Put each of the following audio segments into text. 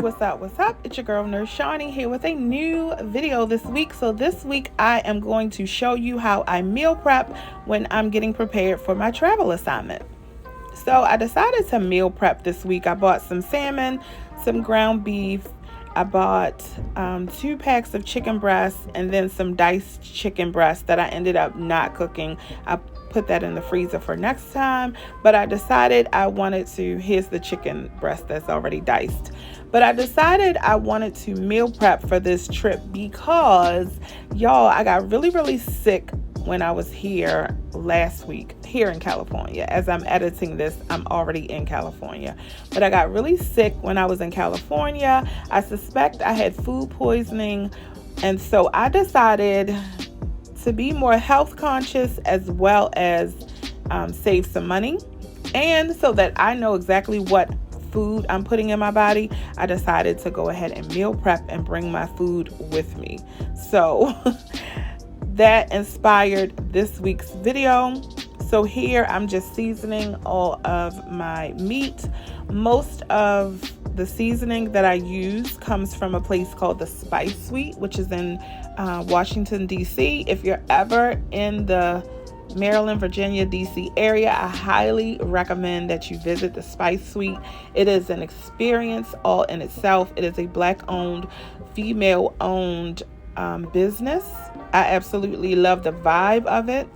What's up? It's your girl nurse Shawn-Nie here with a new video this week. So this week I am going to show you how I meal prep when I'm getting prepared for my travel assignment. So I decided to meal prep this week. I bought some salmon, some ground beef. I bought 2 packs of chicken breasts and then some diced chicken breasts that I ended up not cooking. I put that in the freezer for next time, but I decided I wanted to, here's the chicken breast that's already diced, but I decided I wanted to meal prep for this trip because y'all, I got really sick when I was here last week here in California. As I'm editing this, I'm already in California, but I got really sick when I was in California. I suspect I had food poisoning, and so I decided to be more health conscious as well as save some money. And so that I know exactly what food I'm putting in my body, I decided to go ahead and meal prep and bring my food with me. So that inspired this week's video. So here I'm just seasoning all of my meat. Most of the seasoning that I use comes from a place called the Spice Suite, which is in Washington, D.C. If you're ever in the Maryland, Virginia, D.C. area, I highly recommend that you visit the Spice Suite. It is an experience all in itself. It is a Black-owned, female-owned business. I absolutely love the vibe of it.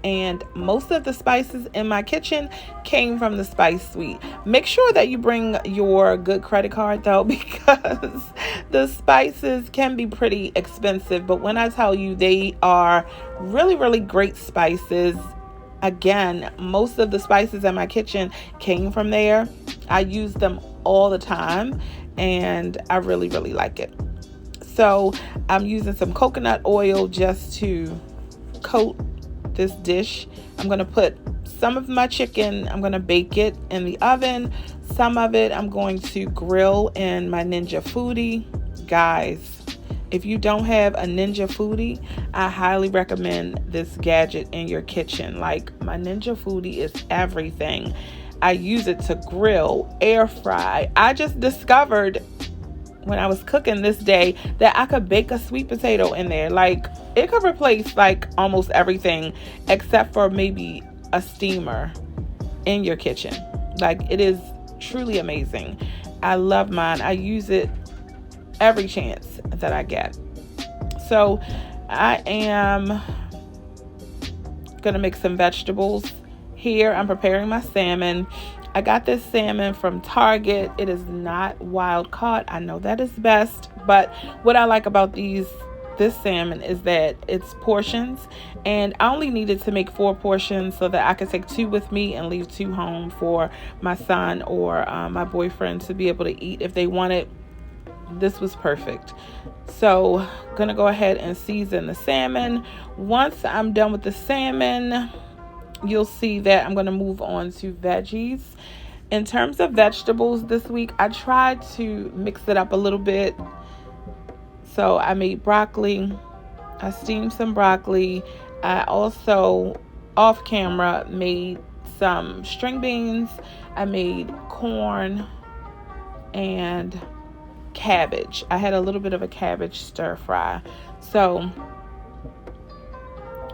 And most of the spices in my kitchen came from the Spice Suite. Make sure that you bring your good credit card though, because the spices can be pretty expensive. But when I tell you they are really great spices, again, most of the spices in my kitchen came from there. I use them all the time and I really like it. So I'm using some coconut oil just to coat this dish. I'm going to put some of my chicken, I'm going to bake it in the oven. Some of it I'm going to grill in my Ninja Foodie. Guys, if you don't have a Ninja Foodie, I highly recommend this gadget in your kitchen. Like, my Ninja Foodie is everything. I use it to grill, air fry. I just discovered when I was cooking this day that I could bake a sweet potato in there. Like, it could replace like almost everything except for maybe a steamer in your kitchen. Like, it is truly amazing. I love mine. I use it every chance that I get. So I am gonna make some vegetables. Here I'm preparing my salmon. I got this salmon from Target. It is not wild caught. I know that is best, but what I like about this salmon is that it's portions, and I only needed to make 4 portions so that I could take 2 with me and leave 2 home for my son or my boyfriend to be able to eat if they wanted. This was perfect. So gonna go ahead and season the salmon. Once I'm done with the salmon, you'll see that I'm going to move on to veggies. In terms of vegetables this week, I tried to mix it up a little bit. So I made broccoli. I steamed some broccoli. I also, off camera, made some string beans. I made corn and cabbage. I had a little bit of a cabbage stir fry. So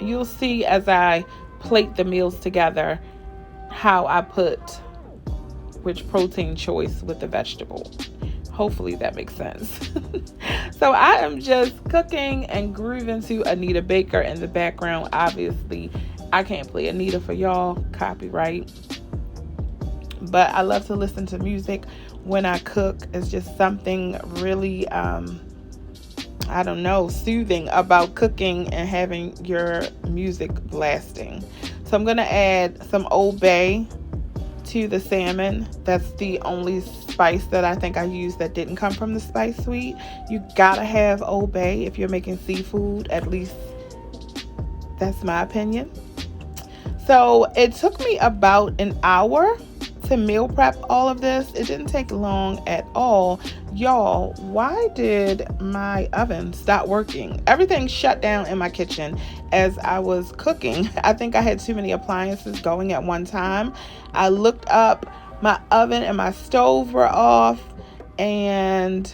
you'll see as I plate the meals together how I put which protein choice with the vegetable. Hopefully that makes sense. So I am just cooking and grooving to Anita Baker in the background. Obviously I can't play Anita for y'all, copyright, but I love to listen to music when I cook. It's just something really I don't know, soothing about cooking and having your music blasting. So I'm going to add some Old Bay to the salmon. That's the only spice that I think I used that didn't come from the Spice Suite. You gotta have Old Bay if you're making seafood. At least that's my opinion. So it took me about an hour to meal prep all of this. It didn't take long at all. Y'all, why did my oven stop working? Everything shut down in my kitchen as I was cooking. I think I had too many appliances going at one time. I looked up, my oven and my stove were off, And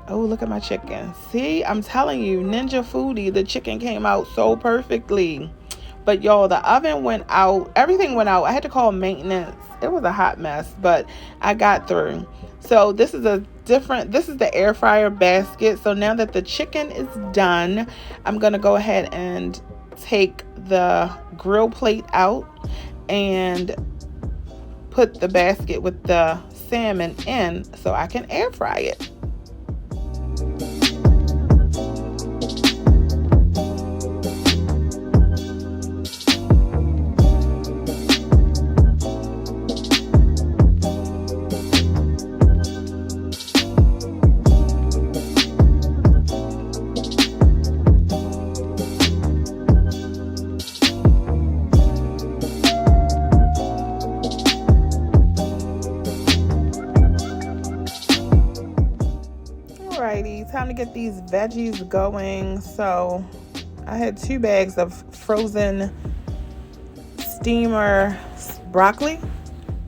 oh, look at my chicken. See, I'm telling you, Ninja Foodie, the chicken came out so perfectly. But y'all, the oven went out. Everything went out. I had to call maintenance. It was a hot mess, but I got through. So this is the air fryer basket. So now that the chicken is done, I'm going to go ahead and take the grill plate out and put the basket with the salmon in so I can air fry it. Alrighty, time to get these veggies going. So I had 2 bags of frozen steamer broccoli.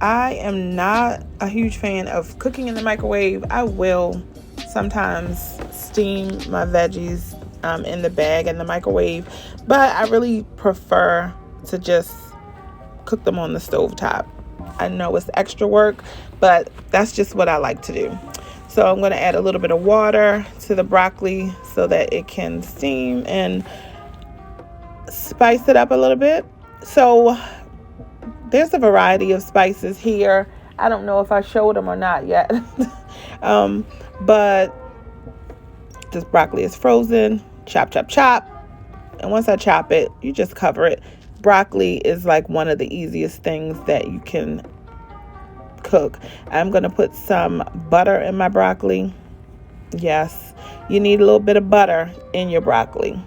I am not a huge fan of cooking in the microwave. I will sometimes steam my veggies in the bag in the microwave, but I really prefer to just cook them on the stovetop. I know it's extra work, but that's just what I like to do. So I'm going to add a little bit of water to the broccoli so that it can steam and spice it up a little bit. So there's a variety of spices here. I don't know if I showed them or not yet. But this broccoli is frozen. Chop, chop, chop. And once I chop it, you just cover it. Broccoli is like one of the easiest things that you can cook. I'm going to put some butter in my broccoli. Yes, you need a little bit of butter in your broccoli.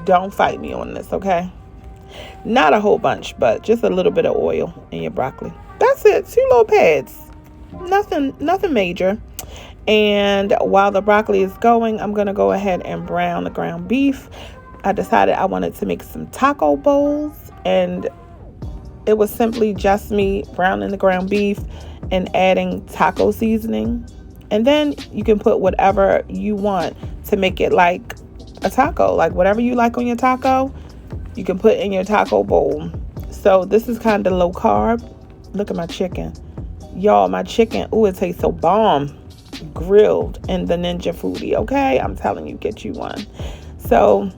Don't fight me on this, okay? Not a whole bunch, but just a little bit of oil in your broccoli. That's it. 2 little pads. Nothing major. And while the broccoli is going, I'm going to go ahead and brown the ground beef. I decided I wanted to make some taco bowls, and it was simply just me browning the ground beef and adding taco seasoning. And then you can put whatever you want to make it like a taco. Like whatever you like on your taco, you can put in your taco bowl. So this is kind of low carb. Look at my chicken. Y'all, my chicken, ooh, it tastes so bomb. Grilled in the Ninja Foodie, okay? I'm telling you, get you one. So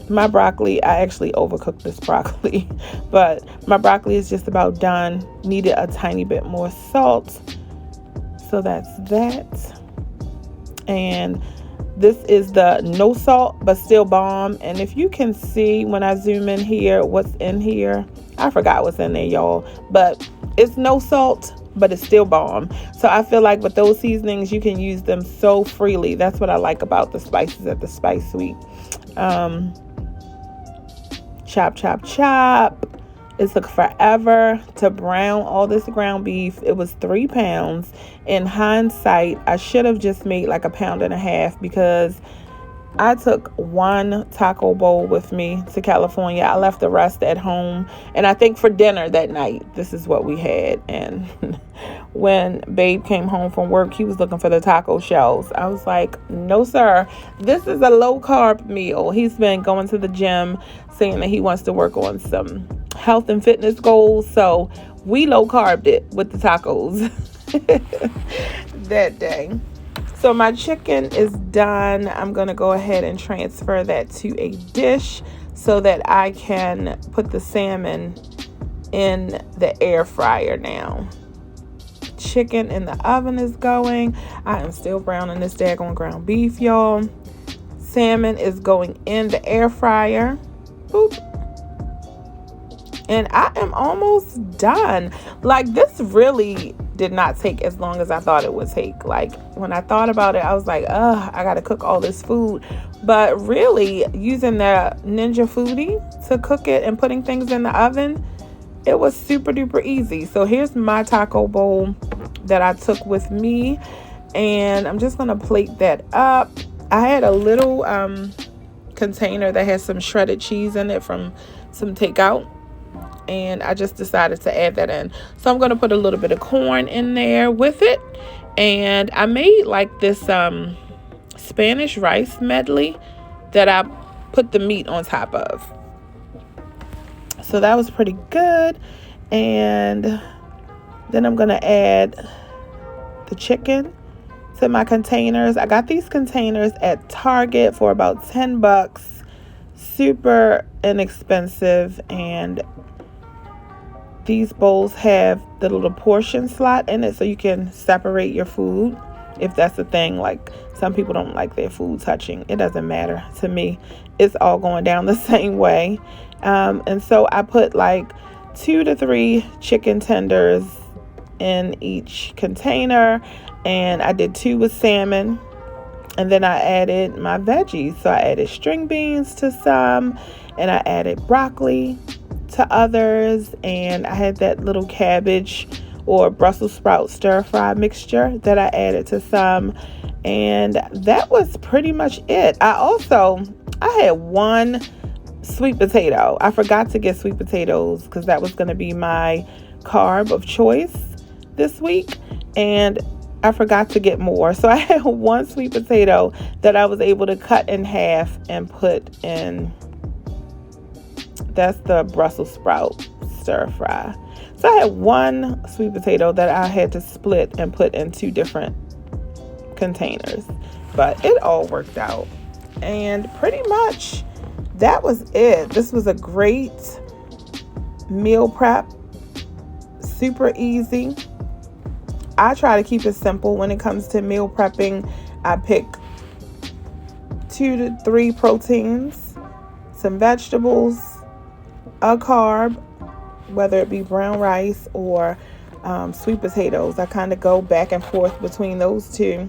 my broccoli, I actually overcooked this broccoli, but my broccoli is just about done. Needed a tiny bit more salt. So that's that. And this is the no salt, but still bomb. And if you can see when I zoom in here, what's in here, I forgot what's in there, y'all, but it's no salt, but it's still bomb. So I feel like with those seasonings, you can use them so freely. That's what I like about the spices at the Spice Suite. Chop, chop, chop. It took forever to brown all this ground beef. It was 3 pounds. In hindsight, I should have just made like 1.5 pounds because I took 1 taco bowl with me to California. I left the rest at home. And I think for dinner that night, this is what we had. And when Babe came home from work, he was looking for the taco shells. I was like, no, sir, this is a low carb meal. He's been going to the gym saying that he wants to work on some health and fitness goals. So we low carbed it with the tacos that day. So my chicken is done. I'm going to go ahead and transfer that to a dish so that I can put the salmon in the air fryer now. Chicken in the oven is going. I am still browning this daggone ground beef, y'all. Salmon is going in the air fryer. Boop. And I am almost done. Like, this really did not take as long as I thought it would take. Like, when I thought about it, I was like, I gotta cook all this food. But really, using the Ninja Foodie to cook it and putting things in the oven, it was super duper easy. So here's my taco bowl that I took with me, and I'm just gonna plate that up. I had a little container that has some shredded cheese in it from some takeout, and I just decided to add that in. So I'm going to put a little bit of corn in there with it, And I made like this Spanish rice medley that I put the meat on top of. So that was pretty good. And then I'm going to add the chicken to my containers. I got these containers at Target for about $10. Super inexpensive. And these bowls have the little portion slot in it so you can separate your food. If that's the thing, like some people don't like their food touching. It doesn't matter to me. It's all going down the same way. And so I put like 2 to 3 chicken tenders in each container, and I did 2 with salmon, and then I added my veggies. So I added string beans to some, and I added broccoli to others, and I had that little cabbage or Brussels sprout stir fry mixture that I added to some, and that was pretty much it. I had 1 sweet potato. I forgot to get sweet potatoes because that was going to be my carb of choice this week, and I forgot to get more. So I had 1 sweet potato that I was able to cut in half and put in. That's the Brussels sprout stir fry. So I had 1 sweet potato that I had to split and put in 2 different containers, but it all worked out. And pretty much that was it. This was a great meal prep. Super easy. I try to keep it simple when it comes to meal prepping. I pick 2 to 3 proteins, some vegetables, a carb, whether it be brown rice or sweet potatoes. I kind of go back and forth between those 2,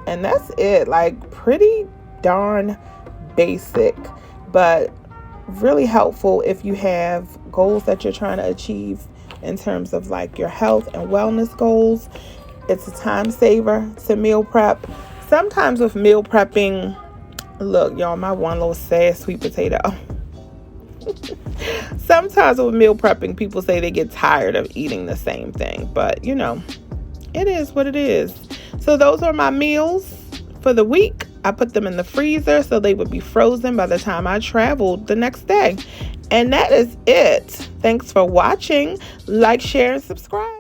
and that's it. Like pretty darn basic, but really helpful if you have goals that you're trying to achieve in terms of like your health and wellness goals. It's a time saver to meal prep. Sometimes with meal prepping, look y'all, my one little sad sweet potato. Sometimes with meal prepping, people say they get tired of eating the same thing, but you know, it is what it is. So those are my meals for the week. I put them in the freezer so they would be frozen by the time I traveled the next day. And that is it. Thanks for watching. Like, share, and subscribe.